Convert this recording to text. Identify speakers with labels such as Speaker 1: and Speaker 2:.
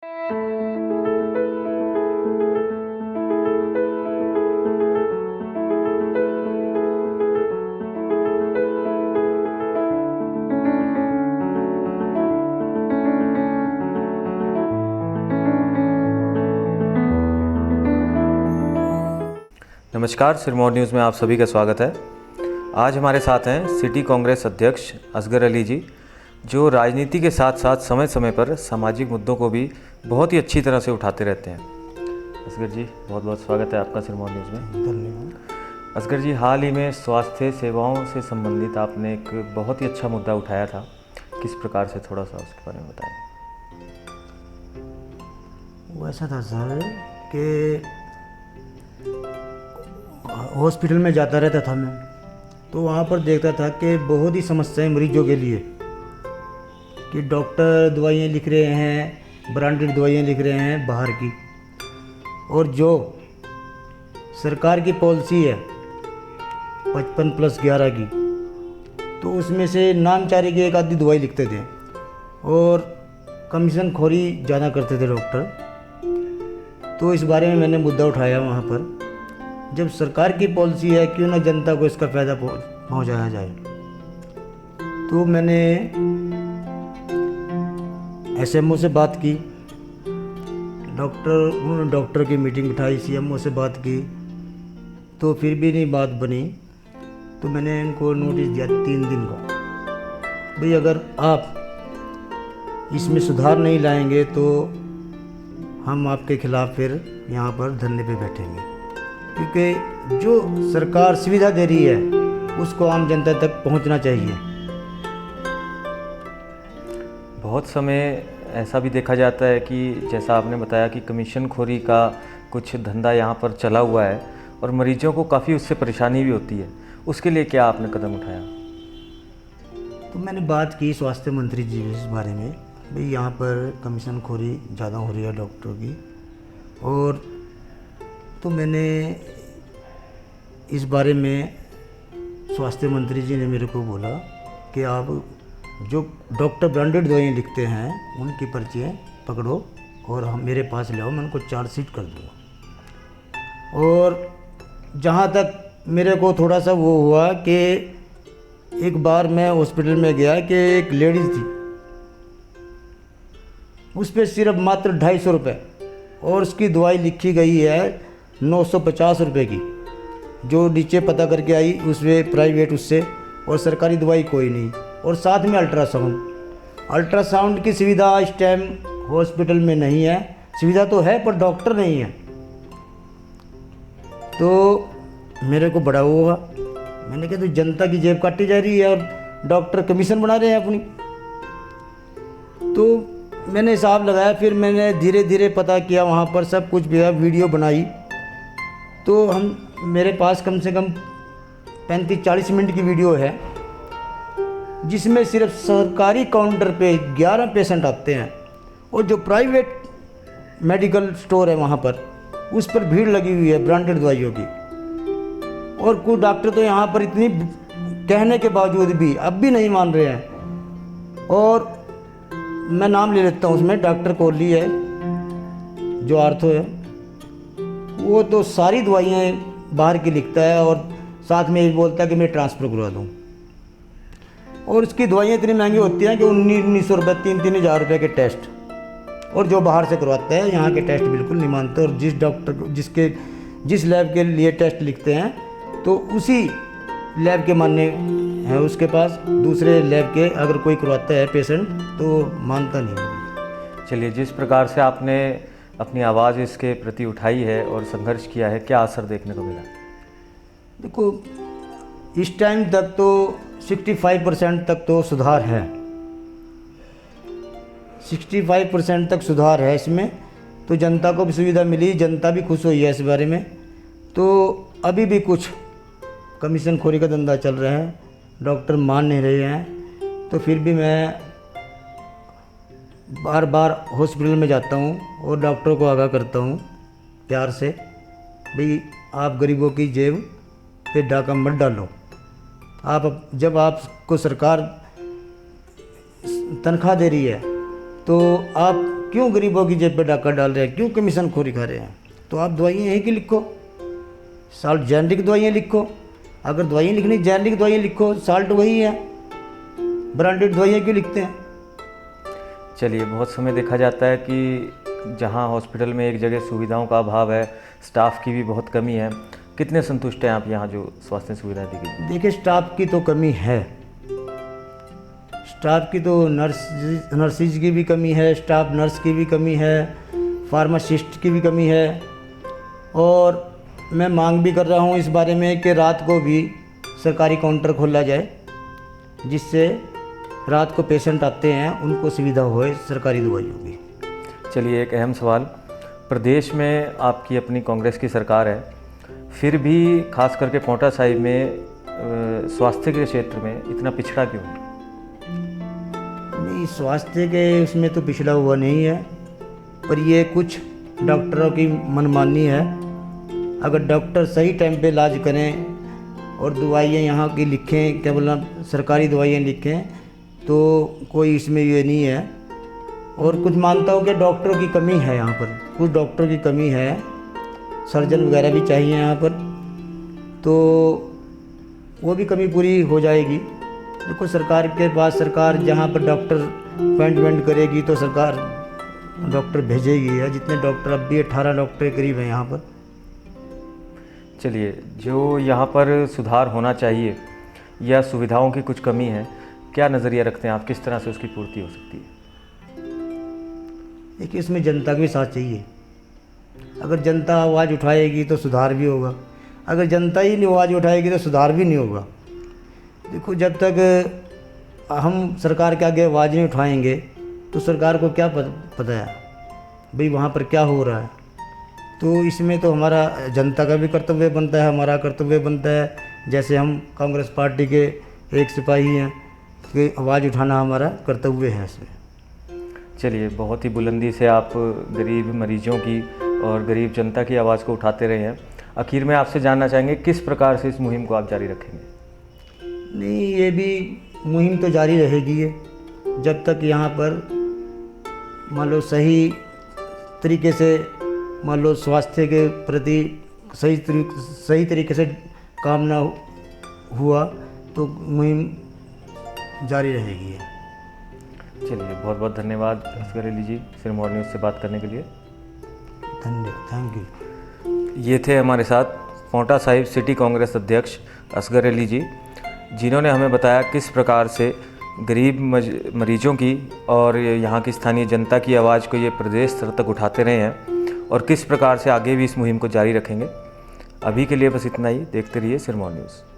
Speaker 1: नमस्कार, सिरमौर न्यूज़ में आप सभी का स्वागत है। आज हमारे साथ हैं सिटी कांग्रेस अध्यक्ष असगर अली जी, जो राजनीति के साथ साथ समय समय पर सामाजिक मुद्दों को भी बहुत ही अच्छी तरह से उठाते रहते हैं। असगर जी, बहुत बहुत स्वागत है आपका सिरमौर न्यूज़ में।
Speaker 2: धन्यवाद।
Speaker 1: असगर जी, हाल ही में स्वास्थ्य सेवाओं से संबंधित आपने एक बहुत ही अच्छा मुद्दा उठाया था, किस प्रकार से, थोड़ा सा उसके बारे में बताएं।
Speaker 2: वो ऐसा था सर कि हॉस्पिटल में जाता रहता था मैं, तो वहाँ पर देखता था कि बहुत ही समस्याएं मरीजों के लिए, कि डॉक्टर दवाइयाँ लिख रहे हैं, ब्रांडेड दवाइयाँ लिख रहे हैं बाहर की, और जो सरकार की पॉलिसी है 55+11 की, तो उसमें से नामचारे की एक आधी दवाई लिखते थे और कमीशन खोरी ज़्यादा करते थे डॉक्टर। तो इस बारे में मैंने मुद्दा उठाया वहाँ पर, जब सरकार की पॉलिसी है क्यों ना जनता को इसका फ़ायदा पहुँचाया जाए। तो मैंने एसएमओ से बात की, उन्होंने डॉक्टर की मीटिंग बिठाई, सीएमओ से बात की, तो फिर भी नहीं बात बनी। तो मैंने इनको नोटिस दिया 3 दिन का, भाई अगर आप इसमें सुधार नहीं लाएंगे तो हम आपके खिलाफ़ फिर यहाँ पर धरने पे बैठेंगे, क्योंकि जो सरकार सुविधा दे रही है उसको आम जनता तक पहुंचना चाहिए।
Speaker 1: बहुत समय ऐसा भी देखा जाता है कि जैसा आपने बताया कि कमीशन खोरी का कुछ धंधा यहाँ पर चला हुआ है और मरीजों को काफ़ी उससे परेशानी भी होती है, उसके लिए क्या आपने कदम उठाया?
Speaker 2: तो मैंने बात की स्वास्थ्य मंत्री जी से इस बारे में, भाई यहाँ पर कमीशन खोरी ज़्यादा हो रही है डॉक्टरों की, और तो मैंने इस बारे में स्वास्थ्य मंत्री जी ने मेरे को बोला कि आप जो डॉक्टर ब्रांडेड दवाइयाँ लिखते हैं उनकी पर्चियाँ पकड़ो और हम मेरे पास ले आओ, मैं उनको चार्जशीट कर दूँगा। और जहाँ तक मेरे को थोड़ा सा वो हुआ कि एक बार मैं हॉस्पिटल में गया कि एक लेडीज़ थी, उस पर सिर्फ मात्र 250 रुपये और उसकी दवाई लिखी गई है 950 रुपये की, जो नीचे पता करके आई उसमें प्राइवेट उससे, और सरकारी दवाई कोई नहीं, और साथ में अल्ट्रासाउंड की सुविधा इस टाइम हॉस्पिटल में नहीं है। सुविधा तो है पर डॉक्टर नहीं है। तो मेरे को बड़ा वो हुआ, मैंने कहा तो जनता की जेब काटी जा रही है और डॉक्टर कमीशन बना रहे हैं अपनी। तो मैंने हिसाब लगाया, फिर मैंने धीरे धीरे पता किया, वहाँ पर सब कुछ वीडियो बनाई। तो मेरे पास कम से कम 35-40 मिनट की वीडियो है, जिसमें सिर्फ सरकारी काउंटर पे 11 पेशेंट आते हैं, और जो प्राइवेट मेडिकल स्टोर है वहाँ पर उस पर भीड़ लगी हुई है ब्रांडेड दवाइयों की। और कुछ डॉक्टर तो यहाँ पर इतनी कहने के बावजूद भी अब भी नहीं मान रहे हैं। और मैं नाम ले लेता हूँ, उसमें डॉक्टर कोहली है जो आर्थो है, वो तो सारी दवाइयाँ बाहर की लिखता है और साथ में ये बोलता है कि मैं ट्रांसफ़र करवा दूँ। और उसकी दवाइयाँ इतनी महंगी होती हैं कि 1900 रुपये, 3-3 हज़ार रुपये के टेस्ट, और जो बाहर से करवाते हैं यहाँ के टेस्ट बिल्कुल नहीं मानते। और जिस डॉक्टर को जिस लैब के लिए टेस्ट लिखते हैं तो उसी लैब के मानने हैं उसके पास, दूसरे लैब के अगर कोई करवाता है पेशेंट तो मानता नहीं।
Speaker 1: चलिए, जिस प्रकार से आपने अपनी आवाज़ इसके प्रति उठाई है और संघर्ष किया है, क्या असर देखने को मिला?
Speaker 2: देखो, इस टाइम तक तो 65% तक तो सुधार है, 65% तक सुधार है इसमें। तो जनता को भी सुविधा मिली, जनता भी खुश हुई है इस बारे में। तो अभी भी कुछ कमीशन खोरी का धंधा चल रहा है, डॉक्टर मान नहीं रहे हैं। तो फिर भी मैं बार बार हॉस्पिटल में जाता हूँ और डॉक्टरों को आगाह करता हूँ प्यार से, भाई आप गरीबों की जेब पे डाका मत डालो। जब आपको सरकार तनख्वाह दे रही है तो आप क्यों गरीबों की जेब पे डाका डाल रहे हैं, क्यों कमीशन खोरी खा रहे हैं। तो आप दवाइयाँ यहीं की लिखो, साल्ट जेनरिक दवाइयाँ लिखो। अगर दवाइयाँ लिखनी जेनरिक दवाइयाँ लिखो, साल्ट वही है, ब्रांडेड दवाइयाँ क्यों लिखते हैं।
Speaker 1: चलिए, बहुत समय देखा जाता है कि जहां हॉस्पिटल में एक जगह सुविधाओं का अभाव है, स्टाफ की भी बहुत कमी है। कितने संतुष्ट हैं आप यहाँ जो स्वास्थ्य सुविधा दी गई?
Speaker 2: देखिए, स्टाफ की तो कमी है, स्टाफ की तो नर्सिस की भी कमी है, स्टाफ नर्स की भी कमी है, फार्मासिस्ट की भी कमी है। और मैं मांग भी कर रहा हूँ इस बारे में कि रात को भी सरकारी काउंटर खोला जाए, जिससे रात को पेशेंट आते हैं उनको सुविधा होए सरकारी दवाइयों की।
Speaker 1: चलिए, एक अहम सवाल, प्रदेश में आपकी अपनी कांग्रेस की सरकार है, फिर भी खास करके पांवटा साहिब में स्वास्थ्य के क्षेत्र में इतना पिछड़ा क्यों है?
Speaker 2: नहीं, स्वास्थ्य के उसमें तो पिछड़ा हुआ नहीं है, पर ये कुछ डॉक्टरों की मनमानी है। अगर डॉक्टर सही टाइम पे इलाज करें और दवाइयाँ यहाँ की लिखें, क्या बोलना, सरकारी दवाइयाँ लिखें, तो कोई इसमें ये नहीं है। और कुछ मानता हूँ कि डॉक्टरों की कमी है यहाँ पर, कुछ डॉक्टरों की कमी है, सर्जन वगैरह भी चाहिए यहाँ पर, तो वो भी कमी पूरी हो जाएगी। देखो, सरकार के पास, सरकार जहाँ पर डॉक्टर अपॉइंटमेंट करेगी तो सरकार डॉक्टर भेजेगी। है जितने डॉक्टर, अब भी 18 डॉक्टर के करीब हैं यहाँ पर।
Speaker 1: चलिए, जो यहाँ पर सुधार होना चाहिए या सुविधाओं की कुछ कमी है, क्या नज़रिया रखते हैं आप, किस तरह से उसकी पूर्ति हो सकती है?
Speaker 2: देखिए, इसमें जनता का भी साथ चाहिए। अगर जनता आवाज़ उठाएगी तो सुधार भी होगा, अगर जनता ही नहीं आवाज़ उठाएगी तो सुधार भी नहीं होगा। देखो, जब तक हम सरकार के आगे आवाज़ नहीं उठाएंगे तो सरकार को क्या पता है भाई वहाँ पर क्या हो रहा है। तो इसमें तो हमारा जनता का भी कर्तव्य बनता है, हमारा कर्तव्य बनता है, जैसे हम कांग्रेस पार्टी के एक सिपाही हैं कि आवाज़ उठाना हमारा कर्तव्य है इसमें।
Speaker 1: चलिए, बहुत ही बुलंदी से आप गरीब मरीजों की और गरीब जनता की आवाज़ को उठाते रहे हैं। आखिर में आपसे जानना चाहेंगे, किस प्रकार से इस मुहिम को आप जारी रखेंगे?
Speaker 2: नहीं, ये भी मुहिम तो जारी रहेगी है, जब तक यहाँ पर मान लो सही तरीके से, मान लो स्वास्थ्य के प्रति सही तरीके से काम ना हुआ तो मुहिम जारी रहेगी है।
Speaker 1: चलिए, बहुत बहुत धन्यवाद असगर अली जी, सिरमौर न्यूज़ से बात करने के लिए।
Speaker 2: धन्यवाद, थैंक यू।
Speaker 1: ये थे हमारे साथ पांवटा साहिब सिटी कांग्रेस अध्यक्ष असगर अली जी, जिन्होंने हमें बताया किस प्रकार से गरीब मरीजों की और यहाँ की स्थानीय जनता की आवाज़ को ये प्रदेश स्तर तक उठाते रहे हैं और किस प्रकार से आगे भी इस मुहिम को जारी रखेंगे। अभी के लिए बस इतना ही। देखते रहिए सिरमौर न्यूज़।